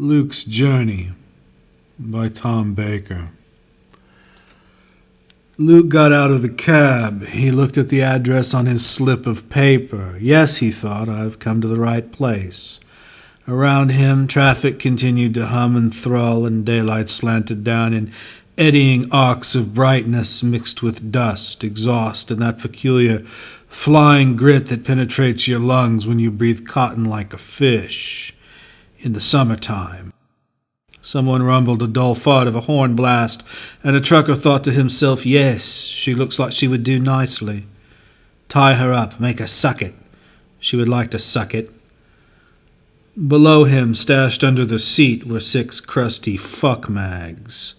Luke's Journey by Tom Baker. Luke got out of the cab. He looked at the address on his slip of paper. Yes, he thought, I've come to the right place. Around him, traffic continued to hum and thrull, and daylight slanted down in eddying arcs of brightness mixed with dust, exhaust, and that peculiar flying grit that penetrates your lungs when you breathe cotton like a fish in the summertime. Someone rumbled a dull fart of a horn blast, and a trucker thought to himself, yes, she looks like she would do nicely. Tie her up, make her suck it. She would like to suck it. Below him, stashed under the seat, were 6 crusty fuck mags.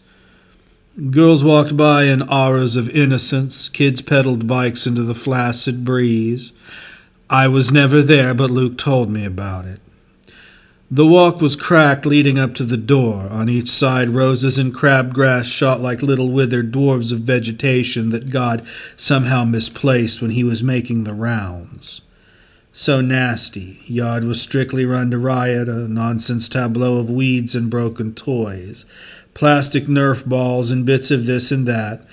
Girls walked by in auras of innocence. Kids pedaled bikes into the flaccid breeze. I was never there, but Luke told me about it. The walk was cracked leading up to the door. On each side, roses and crabgrass shot like little withered dwarves of vegetation that God somehow misplaced when he was making the rounds. So nasty. Yard was strictly run to riot, a nonsense tableau of weeds and broken toys. Plastic Nerf balls and bits of this and that.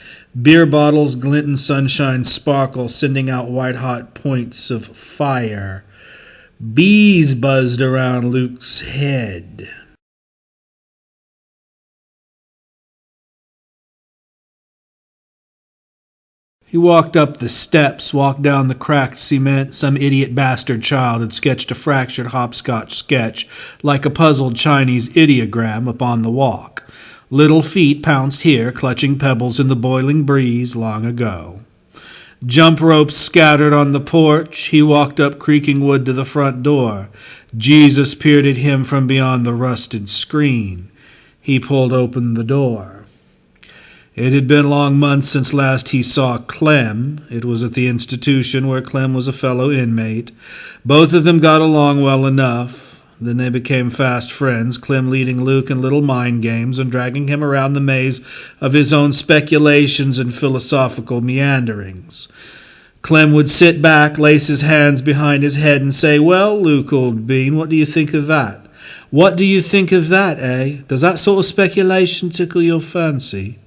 Beer bottles glint in sunshine sparkle, sending out white-hot points of fire. Bees buzzed around Luke's head. He walked up the steps, walked down the cracked cement. Some idiot bastard child had sketched a fractured hopscotch sketch like a puzzled Chinese ideogram upon the walk. Little feet pounced here, clutching pebbles in the boiling breeze long ago. Jump ropes scattered on the porch. He walked up creaking wood to the front door. Jesus peered at him from beyond the rusted screen. He pulled open the door. It had been long months since last he saw Clem. It was at the institution where Clem was a fellow inmate. Both of them got along well enough. Then they became fast friends, Clem leading Luke in little mind games and dragging him around the maze of his own speculations and philosophical meanderings. Clem would sit back, lace his hands behind his head, and say, "Well, Luke, old bean, what do you think of that? What do you think of that, eh? Does that sort of speculation tickle your fancy?"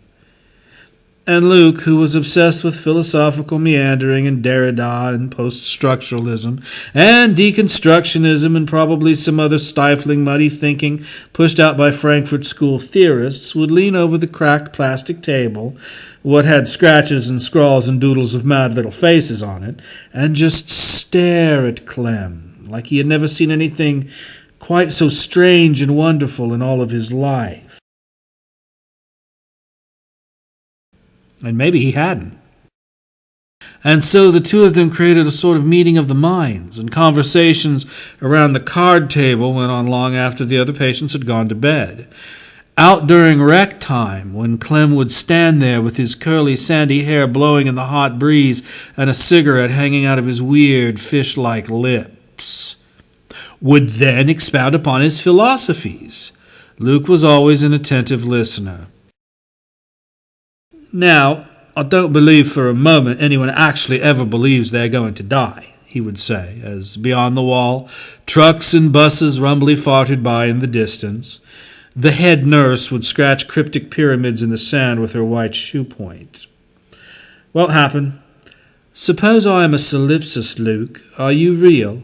And Luke, who was obsessed with philosophical meandering and Derrida and post-structuralism and deconstructionism and probably some other stifling, muddy thinking pushed out by Frankfurt School theorists, would lean over the cracked plastic table, what had scratches and scrawls and doodles of mad little faces on it, and just stare at Clem like he had never seen anything quite so strange and wonderful in all of his life. And maybe he hadn't. And so the two of them created a sort of meeting of the minds, and conversations around the card table went on long after the other patients had gone to bed. Out during rec time, when Clem would stand there with his curly sandy hair blowing in the hot breeze and a cigarette hanging out of his weird fish-like lips, would then expound upon his philosophies. Luke was always an attentive listener. Now, I don't believe for a moment anyone actually ever believes they're going to die, he would say, as beyond the wall, trucks and buses rumbly farted by in the distance. The head nurse would scratch cryptic pyramids in the sand with her white shoe point. What happened? Suppose I am a solipsist, Luke. Are you real?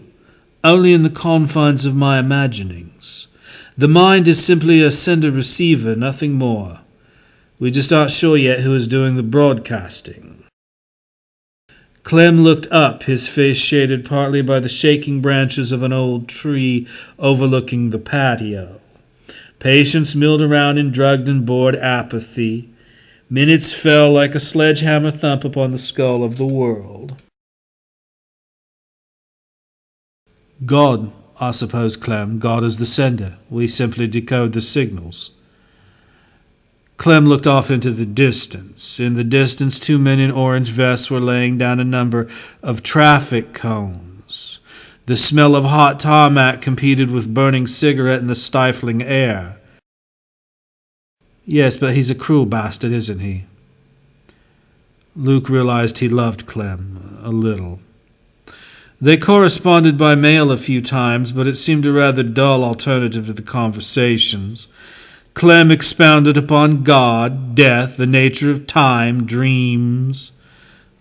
Only in the confines of my imaginings. The mind is simply a sender-receiver, nothing more. We just aren't sure yet who is doing the broadcasting. Clem looked up, his face shaded partly by the shaking branches of an old tree overlooking the patio. Patients milled around in drugged and bored apathy. Minutes fell like a sledgehammer thump upon the skull of the world. God, I suppose, Clem. God is the sender. We simply decode the signals. Clem looked off into the distance. In the distance, 2 men in orange vests were laying down a number of traffic cones. The smell of hot tarmac competed with burning cigarette in the stifling air. Yes, but he's a cruel bastard, isn't he? Luke realized he loved Clem a little. They corresponded by mail a few times, but it seemed a rather dull alternative to the conversations. Clem expounded upon God, death, the nature of time, dreams.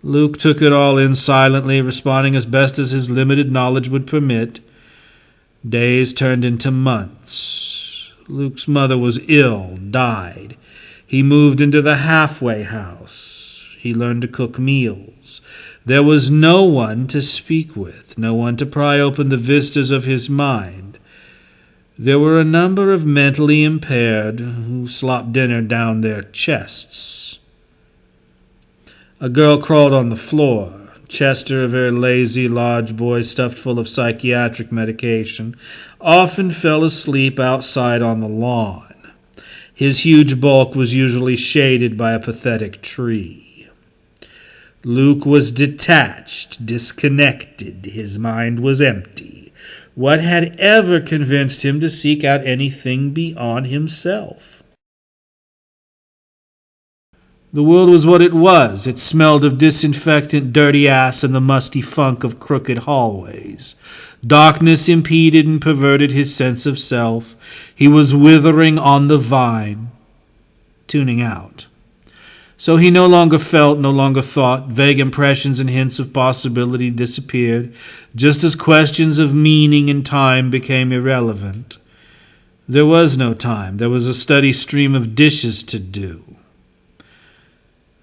Luke took it all in silently, responding as best as his limited knowledge would permit. Days turned into months. Luke's mother was ill, died. He moved into the halfway house. He learned to cook meals. There was no one to speak with, no one to pry open the vistas of his mind. There were a number of mentally impaired who slopped dinner down their chests. A girl crawled on the floor. Chester, a very lazy, large boy stuffed full of psychiatric medication, often fell asleep outside on the lawn. His huge bulk was usually shaded by a pathetic tree. Luke was detached, disconnected. His mind was empty. What had ever convinced him to seek out anything beyond himself? The world was what it was. It smelled of disinfectant, dirty ass, and the musty funk of crooked hallways. Darkness impeded and perverted his sense of self. He was withering on the vine, tuning out. So he no longer felt, no longer thought. Vague impressions and hints of possibility disappeared, just as questions of meaning and time became irrelevant. There was no time. There was a steady stream of dishes to do.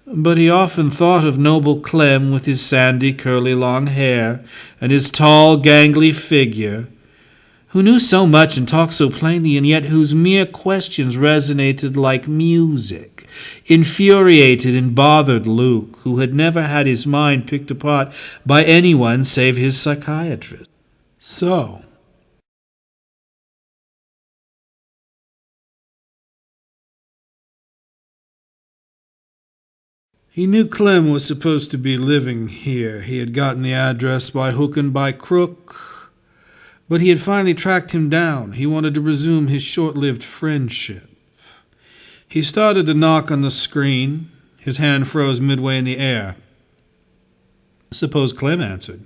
But he often thought of noble Clem with his sandy, curly, long hair and his tall, gangly figure, who knew so much and talked so plainly, and yet whose mere questions resonated like music, infuriated and bothered Luke, who had never had his mind picked apart by anyone save his psychiatrist. So, he knew Clem was supposed to be living here. He had gotten the address by hook and by crook. But he had finally tracked him down. He wanted to resume his short-lived friendship. He started to knock on the screen. His hand froze midway in the air. Suppose Clem answered.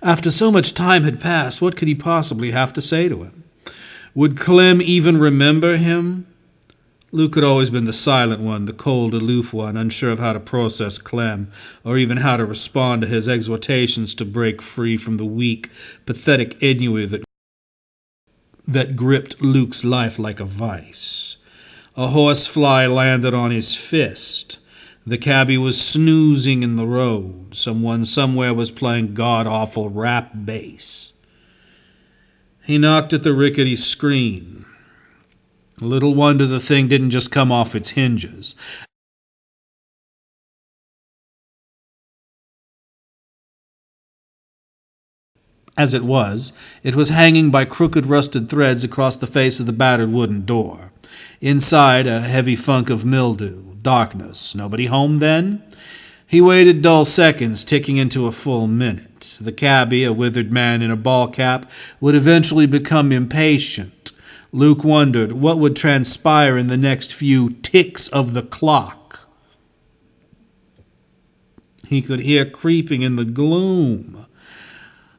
After so much time had passed, what could he possibly have to say to him? Would Clem even remember him? Luke had always been the silent one, the cold, aloof one, unsure of how to process Clem, or even how to respond to his exhortations to break free from the weak, pathetic ennui that gripped Luke's life like a vice. A horsefly landed on his fist. The cabbie was snoozing in the road. Someone somewhere was playing god-awful rap bass. He knocked at the rickety screen. Little wonder the thing didn't just come off its hinges. As it was hanging by crooked rusted threads across the face of the battered wooden door. Inside, a heavy funk of mildew, darkness. Nobody home then? He waited dull seconds, ticking into a full minute. The cabbie, a withered man in a ball cap, would eventually become impatient. Luke wondered what would transpire in the next few ticks of the clock. He could hear creeping in the gloom.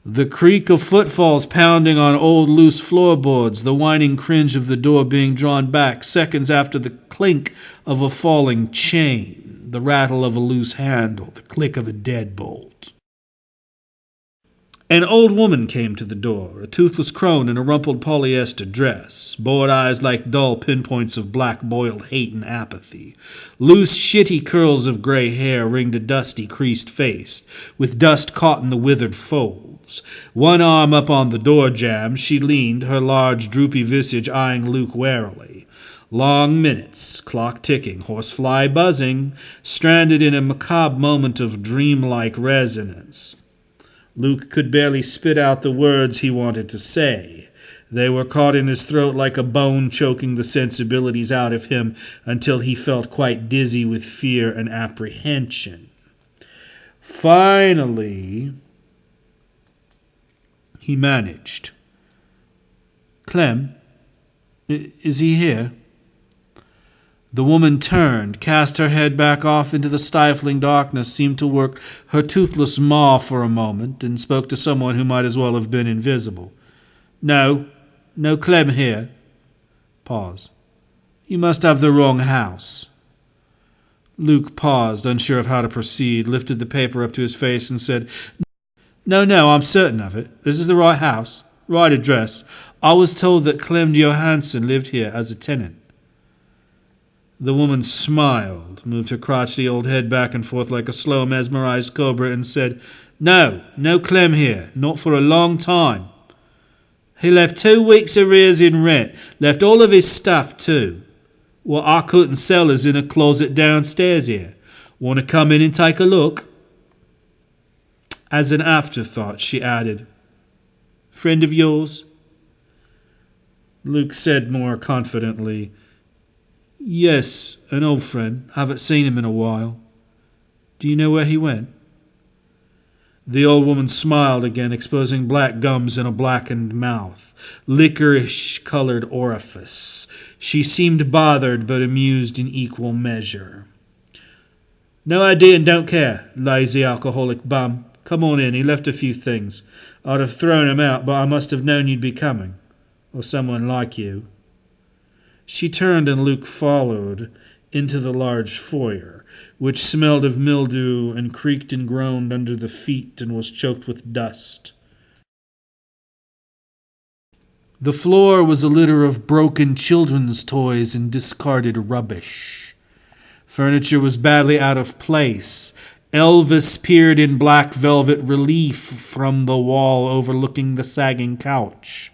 The creak of footfalls pounding on old loose floorboards, the whining cringe of the door being drawn back seconds after the clink of a falling chain, the rattle of a loose handle, the click of a deadbolt. An old woman came to the door, a toothless crone in a rumpled polyester dress, bored eyes like dull pinpoints of black-boiled hate and apathy. Loose, shitty curls of gray hair ringed a dusty, creased face, with dust caught in the withered folds. One arm up on the door jamb, she leaned, her large, droopy visage eyeing Luke warily. Long minutes, clock ticking, horsefly buzzing, stranded in a macabre moment of dreamlike resonance. Luke could barely spit out the words he wanted to say. They were caught in his throat like a bone choking the sensibilities out of him until he felt quite dizzy with fear and apprehension. Finally, he managed. "Clem, is he here?" The woman turned, cast her head back off into the stifling darkness, seemed to work her toothless maw for a moment, and spoke to someone who might as well have been invisible. No Clem here. Pause. You must have the wrong house. Luke paused, unsure of how to proceed, lifted the paper up to his face and said, No, I'm certain of it. This is the right house, right address. I was told that Clem Johansson lived here as a tenant. The woman smiled, moved her crotchety old head back and forth like a slow, mesmerized cobra, and said, No Clem here, not for a long time. He left 2 weeks' arrears in rent, left all of his stuff too. What I couldn't sell is in a closet downstairs here. Want to come in and take a look? As an afterthought, she added, Friend of yours? Luke said more confidently, Yes, an old friend. Haven't seen him in a while. Do you know where he went? The old woman smiled again, exposing black gums and a blackened mouth, licorice-colored orifice. She seemed bothered but amused in equal measure. No idea and don't care, lazy alcoholic bum. Come on in, he left a few things. I'd have thrown him out, but I must have known you'd be coming. Or someone like you. She turned and Luke followed into the large foyer, which smelled of mildew and creaked and groaned under the feet and was choked with dust. The floor was a litter of broken children's toys and discarded rubbish. Furniture was badly out of place. Elvis peered in black velvet relief from the wall overlooking the sagging couch.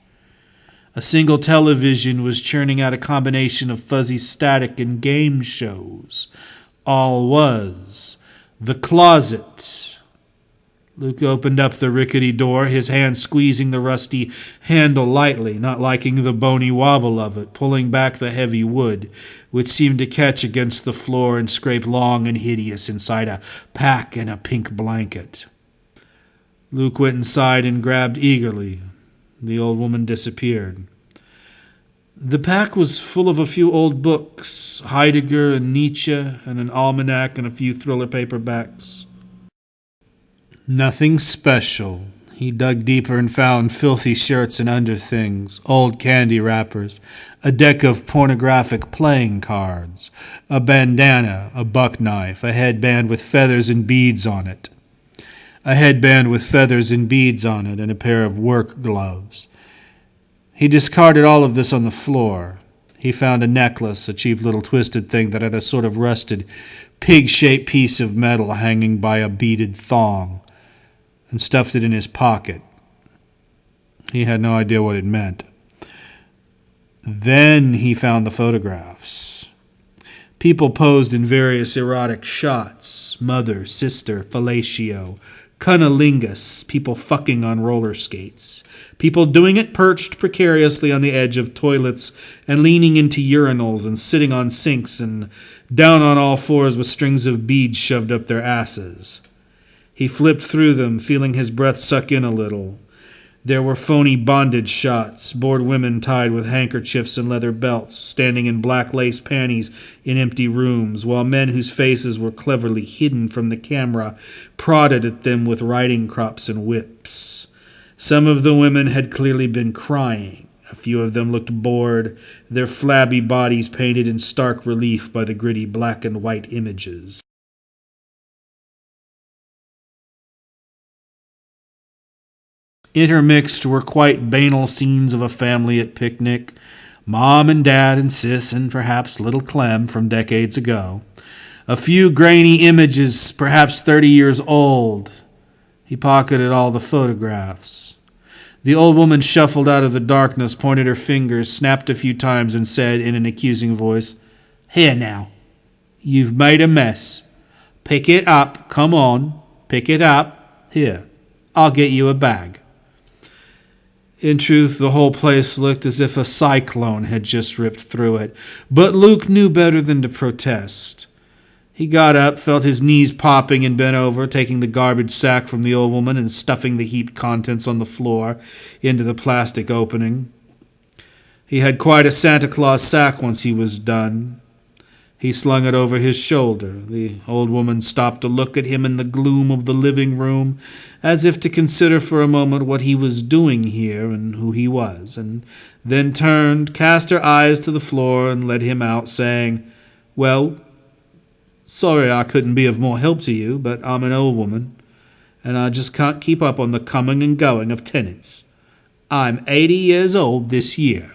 A single television was churning out a combination of fuzzy static and game shows. All was the closet. Luke opened up the rickety door, his hand squeezing the rusty handle lightly, not liking the bony wobble of it, pulling back the heavy wood, which seemed to catch against the floor and scrape long and hideous inside a pack and a pink blanket. Luke went inside and grabbed eagerly. The old woman disappeared. The pack was full of a few old books, Heidegger and Nietzsche, and an almanac and a few thriller paperbacks. Nothing special. He dug deeper and found filthy shirts and underthings, old candy wrappers, a deck of pornographic playing cards, a bandana, a buck knife, a headband with feathers and beads on it. A headband with feathers and beads on it, and a pair of work gloves. He discarded all of this on the floor. He found a necklace, a cheap little twisted thing that had a sort of rusted, pig-shaped piece of metal hanging by a beaded thong, and stuffed it in his pocket. He had no idea what it meant. Then he found the photographs. People posed in various erotic shots. Mother, sister, fellatio, cunnilingus, people fucking on roller skates. People doing it perched precariously on the edge of toilets and leaning into urinals and sitting on sinks and down on all fours with strings of beads shoved up their asses. He flipped through them, feeling his breath suck in a little. There were phony bondage shots, bored women tied with handkerchiefs and leather belts, standing in black lace panties in empty rooms, while men whose faces were cleverly hidden from the camera prodded at them with riding crops and whips. Some of the women had clearly been crying. A few of them looked bored, their flabby bodies painted in stark relief by the gritty black and white images. Intermixed were quite banal scenes of a family at picnic, Mom and Dad and Sis and perhaps little Clem from decades ago. A few grainy images, perhaps 30 years old. He pocketed all the photographs. The old woman shuffled out of the darkness, pointed her fingers, snapped a few times, and said in an accusing voice, "Here now. You've made a mess. Pick it up. Come on. Pick it up. Here. I'll get you a bag." In truth, the whole place looked as if a cyclone had just ripped through it, but Luke knew better than to protest. He got up, felt his knees popping, and bent over, taking the garbage sack from the old woman and stuffing the heaped contents on the floor into the plastic opening. He had quite a Santa Claus sack once he was done. He slung it over his shoulder. The old woman stopped to look at him in the gloom of the living room, as if to consider for a moment what he was doing here and who he was, and then turned, cast her eyes to the floor, and led him out, saying, "Well, sorry I couldn't be of more help to you, but I'm an old woman, and I just can't keep up on the coming and going of tenants. I'm 80 years old this year."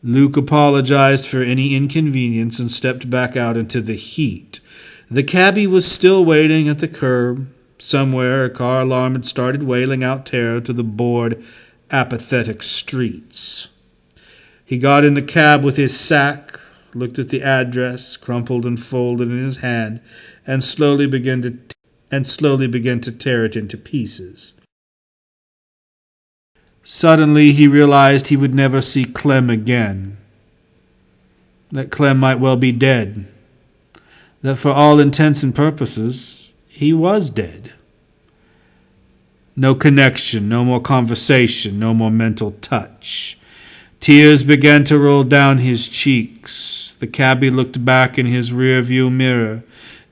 Luke apologized for any inconvenience and stepped back out into the heat. The cabbie was still waiting at the curb. Somewhere a car alarm had started wailing out terror to the bored, apathetic streets. He got in the cab with his sack, looked at the address, crumpled and folded in his hand, and slowly began to tear it into pieces. Suddenly he realized he would never see Clem again, that Clem might well be dead, that for all intents and purposes he was dead. No connection, no more conversation, no more mental touch. Tears began to roll down his cheeks. The cabbie looked back in his rear-view mirror.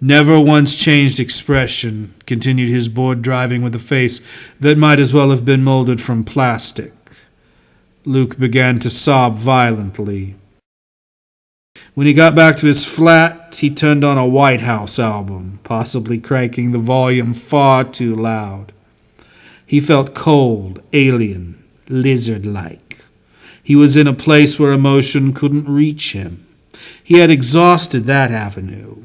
Never once changed expression, continued his bored driving with a face that might as well have been molded from plastic. Luke began to sob violently. When he got back to his flat, he turned on a White House album, possibly cranking the volume far too loud. He felt cold, alien, lizard-like. He was in a place where emotion couldn't reach him. He had exhausted that avenue.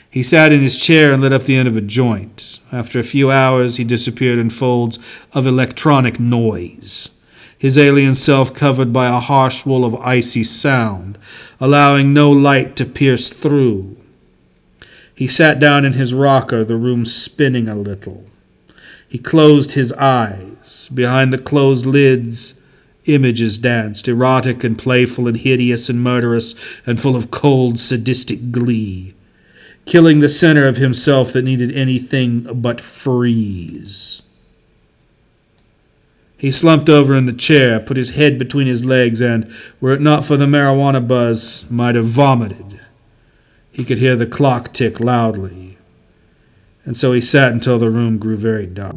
He sat in his chair and lit up the end of a joint. After a few hours, he disappeared in folds of electronic noise, his alien self covered by a harsh wool of icy sound, allowing no light to pierce through. He sat down in his rocker, the room spinning a little. He closed his eyes. Behind the closed lids, images danced, erotic and playful and hideous and murderous and full of cold, sadistic glee, killing the center of himself that needed anything but freeze. He slumped over in the chair, put his head between his legs, and, were it not for the marijuana buzz, might have vomited. He could hear the clock tick loudly, and so he sat until the room grew very dark.